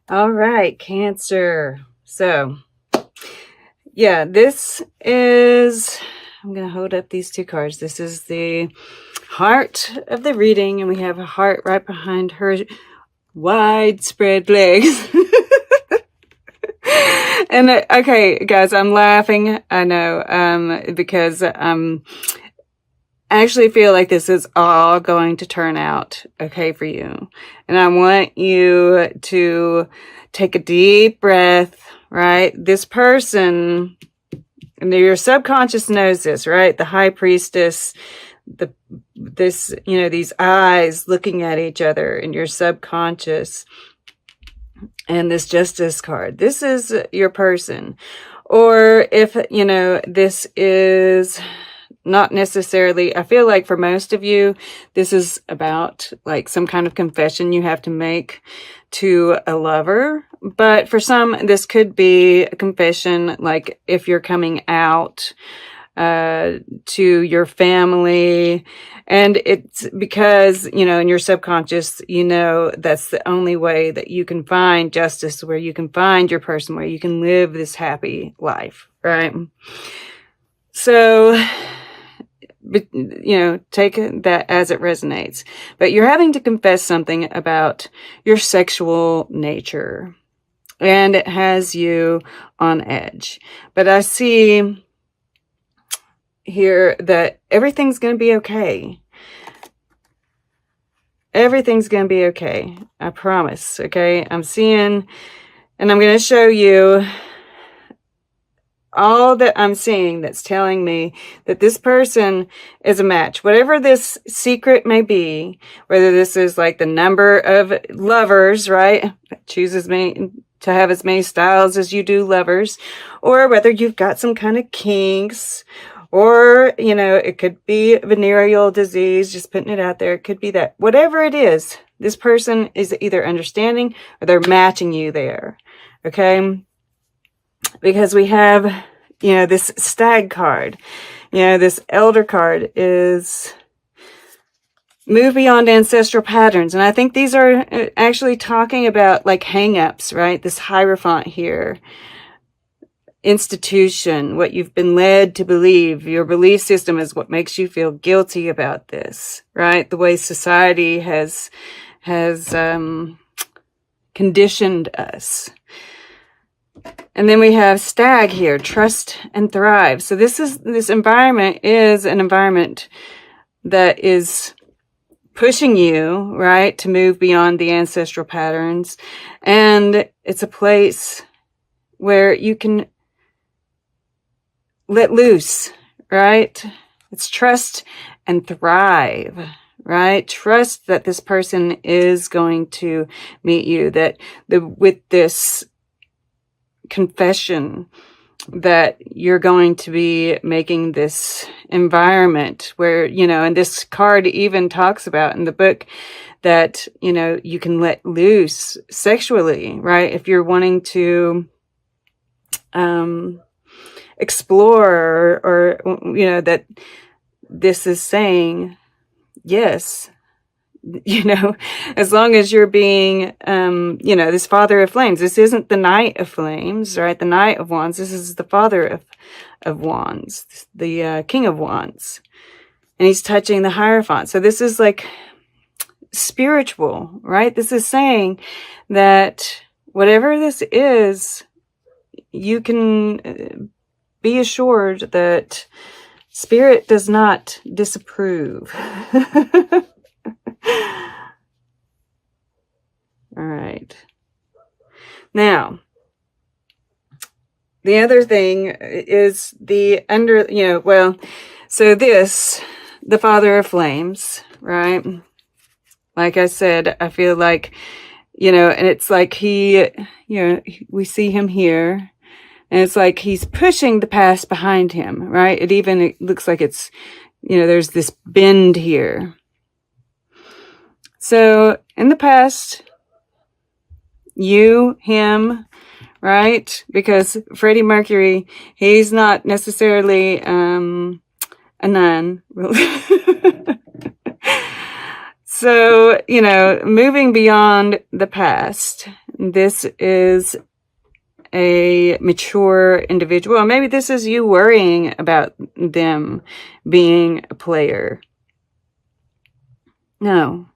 All right, Cancer. So, yeah, this is, I'm going to hold up these two cards. This is the heart of the reading, and we have a heart right behind her widespread legs. And okay, guys, I'm laughing. I know, because I actually feel like this is all going to turn out okay for you. And I want you to take a deep breath, right? This person, and your subconscious knows this, right? The high priestess, these eyes looking at each other in your subconscious, and this justice card. This is your person. Or if, this is not necessarily, I feel like for most of you, this is about like some kind of confession you have to make to a lover. But for some, this could be a confession, like if you're coming out to your family. And it's because, in your subconscious, that's the only way that you can find justice, where you can find your person, where you can live this happy life, right? So, take that as it resonates. But you're having to confess something about your sexual nature, and it has you on edge. But I see here that everything's going to be okay. Everything's going to be okay. I promise. Okay. I'm seeing, and I'm going to show you all that I'm seeing that's telling me that this person is a match. Whatever this secret may be, whether this is like the number of lovers, right? Chooses me to have as many styles as you do lovers, or whether you've got some kind of kinks, or, it could be venereal disease, just putting it out there. It could be that. Whatever it is, this person is either understanding or they're matching you there. Okay? Because we have, this stag card. This elder card is move beyond ancestral patterns. And I think these are actually talking about like hang-ups, right? This Hierophant here. Institution, what you've been led to believe, your belief system is what makes you feel guilty about this, right? The way society has conditioned us. And then we have stag here, trust and thrive. So this environment is an environment that is pushing you, right, to move beyond the ancestral patterns. And it's a place where you can let loose, right? It's trust and thrive, right? Trust that this person is going to meet you, that with this confession that you're going to be making this environment where, and this card even talks about in the book that, you can let loose sexually, right? If you're wanting to, explore or that this is saying yes, as long as you're being this Father of Flames. This isn't the Knight of Flames, right? The Knight of Wands. This is the Father of Wands, the King of Wands, and he's touching the Hierophant. So this is like spiritual, right? This is saying that whatever this is, you can be assured that Spirit does not disapprove. All right. Now, the other thing is the so this, the Father of Flames, right? Like I said, I feel like, and it's like he, we see him here. And it's like he's pushing the past behind him, right? It looks like it's, there's this bend here. So in the past, you, him, right? Because Freddie Mercury, he's not necessarily a nun. So, moving beyond the past. this is a mature individual. Or maybe this is you worrying about them being a player. No.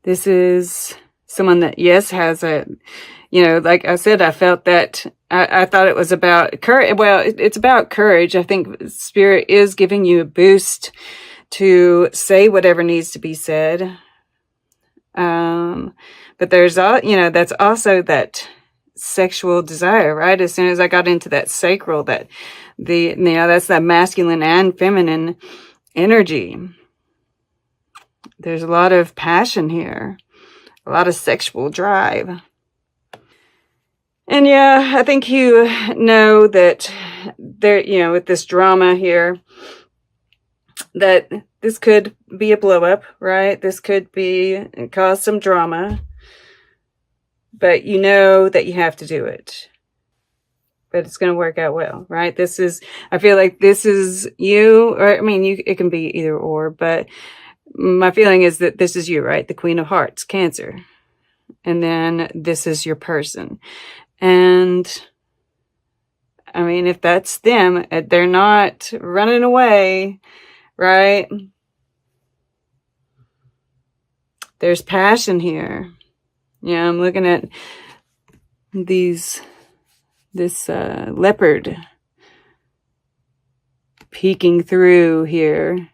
This is someone that, yes, has a, like I said, I felt that, I thought it was about courage. Well, it's about courage. I think Spirit is giving you a boost to say whatever needs to be said. But there's that's also that sexual desire, right? As soon as I got into that sacral, that that's that masculine and feminine energy. There's a lot of passion here, a lot of sexual drive. And yeah, I think you know that there, with this drama here, that this could be a blow up, right? This could cause some drama. But you know that you have to do it. But it's going to work out well, right? I feel like this is you, or I mean, it can be either or, but my feeling is that this is you, right? The Queen of Hearts, Cancer. And then this is your person. And I mean, if that's them, they're not running away, right? There's passion here. Yeah, I'm looking at this leopard peeking through here.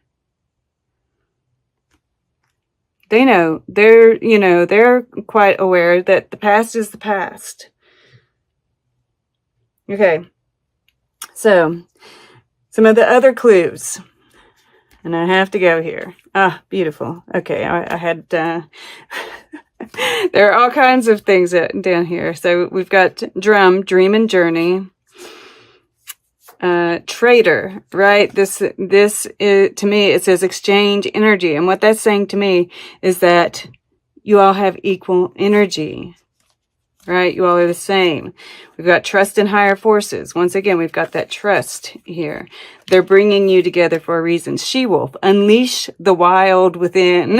They know, they're quite aware that the past is the past. Okay. So, some of the other clues. And I have to go here. Ah, beautiful. Okay, I had... there are all kinds of things down here. So we've got drum, dream and journey. Trader, right? This is, to me, it says exchange energy. And what that's saying to me is that you all have equal energy, right? You all are the same. We've got trust in higher forces. Once again, we've got that trust here. They're bringing you together for a reason. She-wolf, unleash the wild within.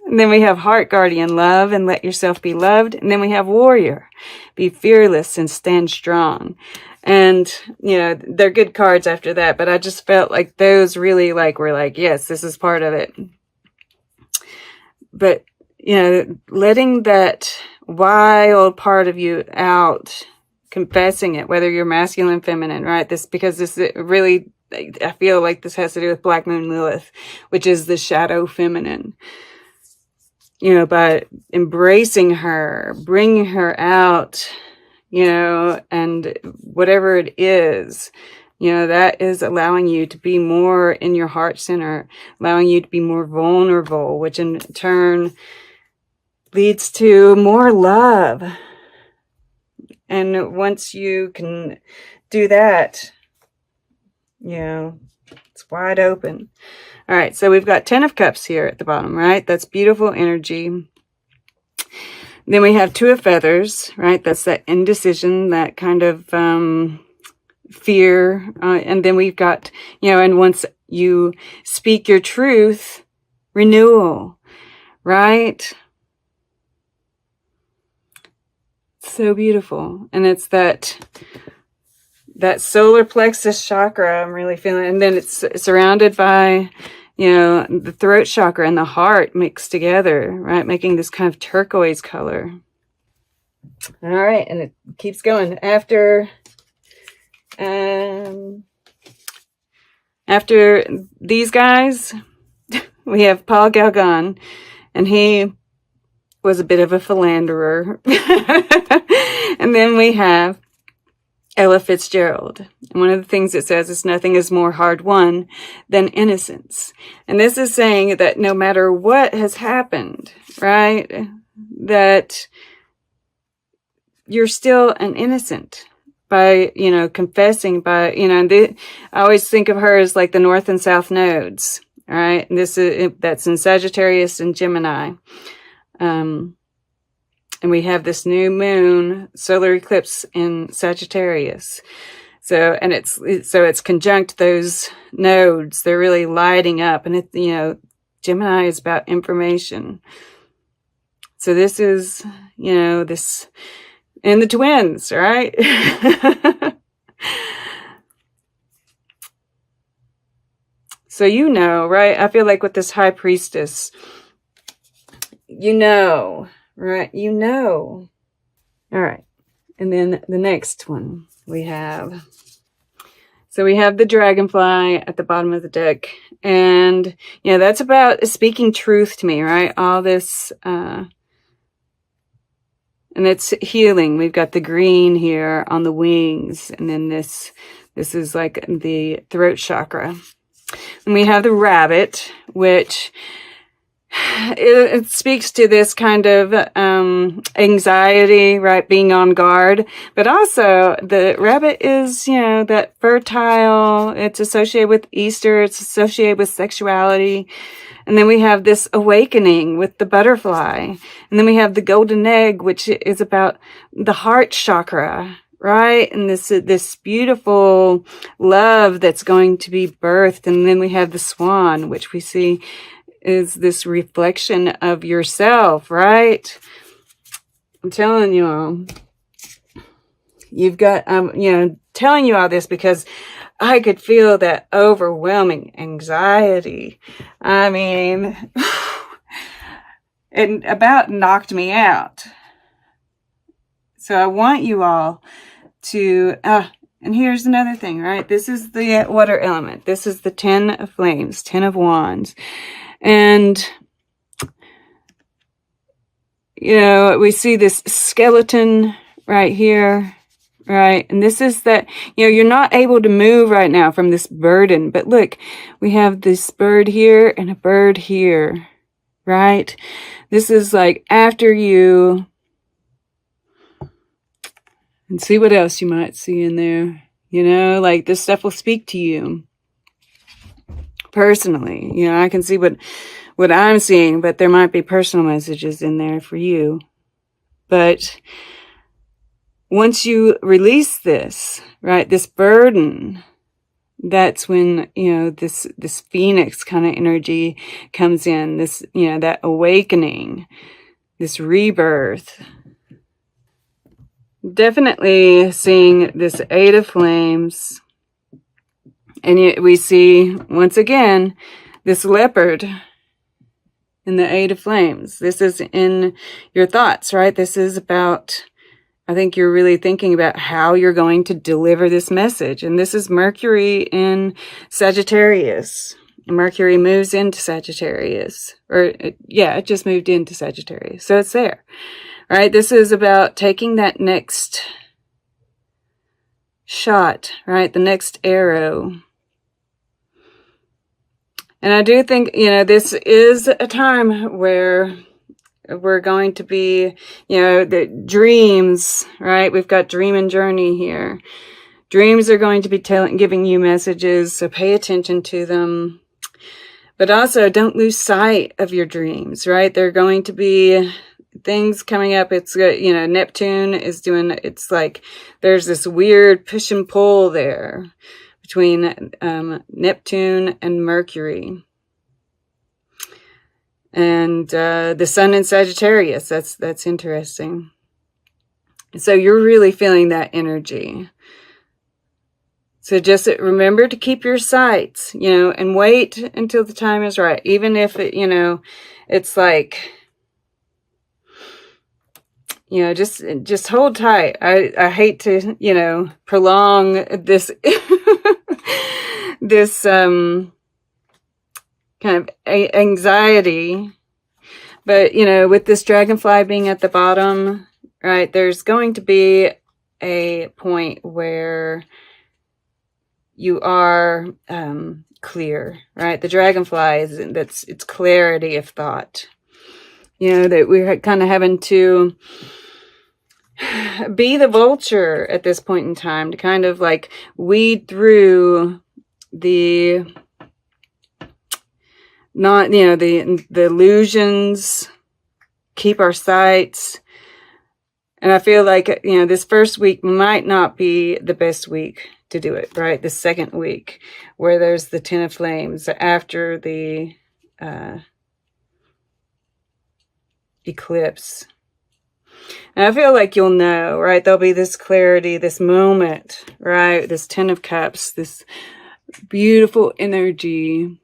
And then we have heart guardian, love and let yourself be loved. And then we have warrior, be fearless and stand strong. And, they're good cards after that, but I just felt like those really were like, yes, this is part of it. But, letting that wild part of you out, confessing it, whether you're masculine, feminine, right? Because this really, I feel like this has to do with Black Moon Lilith, which is the shadow feminine. By embracing her, bringing her out, and whatever it is, that is allowing you to be more in your heart center, allowing you to be more vulnerable, which in turn leads to more love. And once you can do that, it's wide open. All right, so we've got 10 of Cups here at the bottom, right? That's beautiful energy. Then we have 2 of Feathers, right? That's that indecision, that kind of fear. And then we've got, and once you speak your truth, renewal, right? So beautiful. And it's that solar plexus chakra I'm really feeling. And then it's surrounded by, the throat chakra and the heart mixed together, right? Making this kind of turquoise color. All right. And it keeps going. After these guys, we have Paul Gauguin, and he was a bit of a philanderer. And then we have Ella Fitzgerald. And one of the things it says is nothing is more hard won than innocence. And this is saying that no matter what has happened, right, that you're still an innocent by, confessing by, I always think of her as like the North and South nodes, right? And that's in Sagittarius and Gemini. And we have this new moon solar eclipse in Sagittarius. So, and it's conjunct those nodes. They're really lighting up, and Gemini is about information. So this is, you know, this, and the twins, right? So, you know, right? I feel like with this high priestess, you know, right? You know. All right. And then the next one we have. So we have the dragonfly at the bottom of the deck. And, you know, that's about speaking truth to me, right? All this, and it's healing. We've got the green here on the wings. And then this is like the throat chakra. And we have the rabbit, which it speaks to this kind of anxiety, right? Being on guard. But also, the rabbit is, you know, that fertile. It's associated with Easter. It's associated with sexuality. And then we have this awakening with the butterfly. And then we have the golden egg, which is about the heart chakra, right? And this beautiful love that's going to be birthed. And then we have the swan, which we see is this reflection of yourself, right? I'm telling you all. You've got, you know, telling you all this because I could feel that overwhelming anxiety. I mean, it about knocked me out. So I want you all to, and here's another thing, right? This is the water element. This is the 10 of flames, 10 of wands. And, you know, we see this skeleton right here, right? And this is that, you know, you're not able to move right now from this burden. But look, we have this bird here and a bird here, right? This is like after you. And see what else you might see in there. You know, like this stuff will speak to you personally. You know, I can see what I'm seeing, but there might be personal messages in there for you. But once you release this, right, this burden, that's when, you know, this phoenix kind of energy comes in. This, you know, that awakening, this rebirth. Definitely seeing this Eight of Flames. And we see, once again, this leopard in the Eight of Flames. This is in your thoughts, right? This is about, I think you're really thinking about how you're going to deliver this message. And this is Mercury in Sagittarius. Mercury moves into Sagittarius. Or, yeah, it just moved into Sagittarius. So it's there. Right, this is about taking that next shot, right? The next arrow. And I do think, you know, this is a time where we're going to be, you know, the dreams, right? We've got dream and journey here. Dreams are going to be giving you messages, so pay attention to them. But also, don't lose sight of your dreams, right? They're going to be things coming up. It's, you know, Neptune is doing, it's like there's this weird push and pull there between Neptune and Mercury. And the sun in Sagittarius, that's interesting. So you're really feeling that energy. So just remember to keep your sights, you know, and wait until the time is right. Even if, it, you know, it's like, you know, just hold tight. I hate to, you know, prolong this, this, kind of anxiety. But, you know, with this dragonfly being at the bottom, right, there's going to be a point where you are, clear, right? The dragonfly it's clarity of thought. You know, that we're kind of having to be the vulture at this point in time to kind of like weed through the, not, you know, the illusions, keep our sights. And I feel like, you know, this first week might not be the best week to do it, right? The second week where there's the Ten of Flames after the, eclipse. And I feel like you'll know, right? There'll be this clarity, this moment, right? This Ten of Cups, this beautiful energy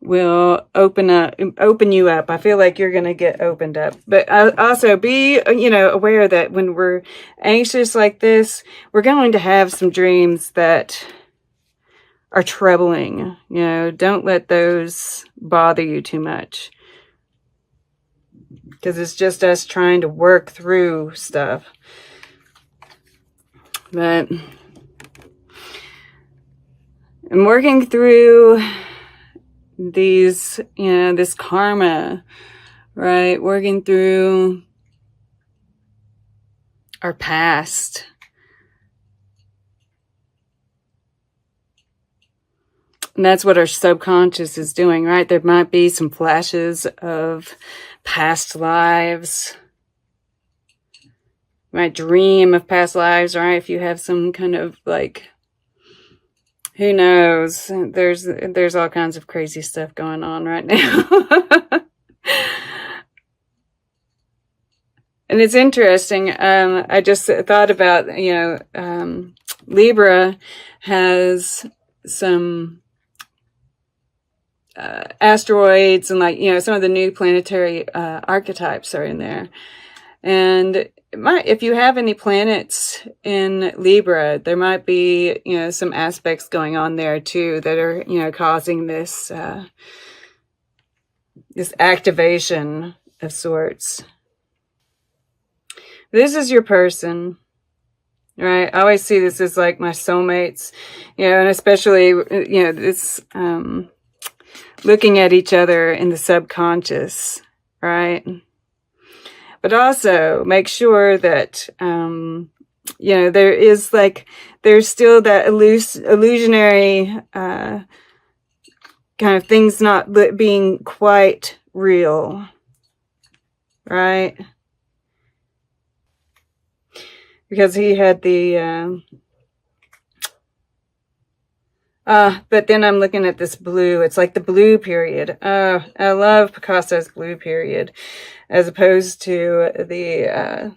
will open you up. I feel like you're going to get opened up. But also be, aware that when we're anxious like this, we're going to have some dreams that are troubling. Don't let those bother you too much. Because it's just us trying to work through stuff. But I'm working through these, this karma, right? Working through our past. And that's what our subconscious is doing, right? There might be some flashes of past lives. You might dream of past lives, right? If you have some kind of who knows? There's all kinds of crazy stuff going on right now. And it's interesting. I just thought about, Libra has some asteroids and some of the new planetary archetypes are in there. And if you have any planets in Libra, there might be, some aspects going on there too that are, causing this, this activation of sorts. This is your person, right? I always see this as like my soulmates, and especially, this, looking at each other in the subconscious, right? But also make sure that, there is there's still that illusionary kind of things not being quite real, right? Because he had the, but then I'm looking at this blue. It's like the blue period. I love Picasso's blue period as opposed to the,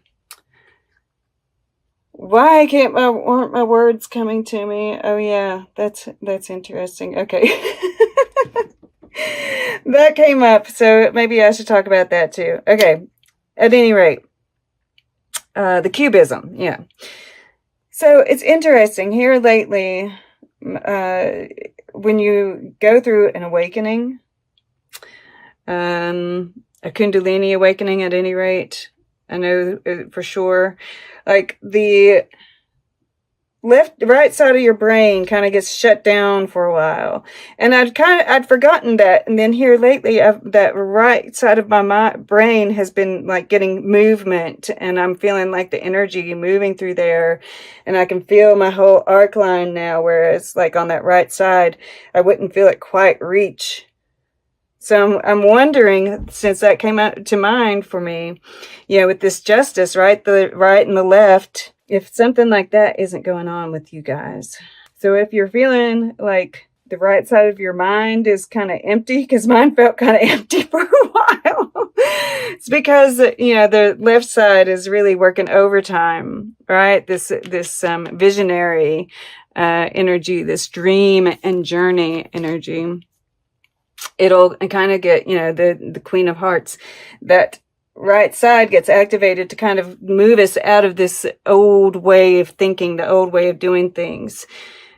why aren't my words coming to me? Oh yeah, that's interesting. Okay. That came up, so maybe I should talk about that too. Okay. At any rate, the cubism. Yeah. So it's interesting here lately, when you go through an awakening, a Kundalini awakening at any rate, I know for sure, the right side of your brain kind of gets shut down for a while. And I'd forgotten that. And then here lately, that right side of my brain has been getting movement, and I'm feeling like the energy moving through there, and I can feel my whole arc line now, whereas on that right side, I wouldn't feel it quite reach. So I'm wondering, since that came out to mind for me, with this justice, right? The right and the left, if something like that isn't going on with you guys. So if you're feeling like the right side of your mind is kind of empty, because mine felt kind of empty for a while, it's because, the left side is really working overtime, right? This visionary energy, this dream and journey energy. It'll kind of get, the Queen of Hearts, that right side gets activated to kind of move us out of this old way of thinking, the old way of doing things.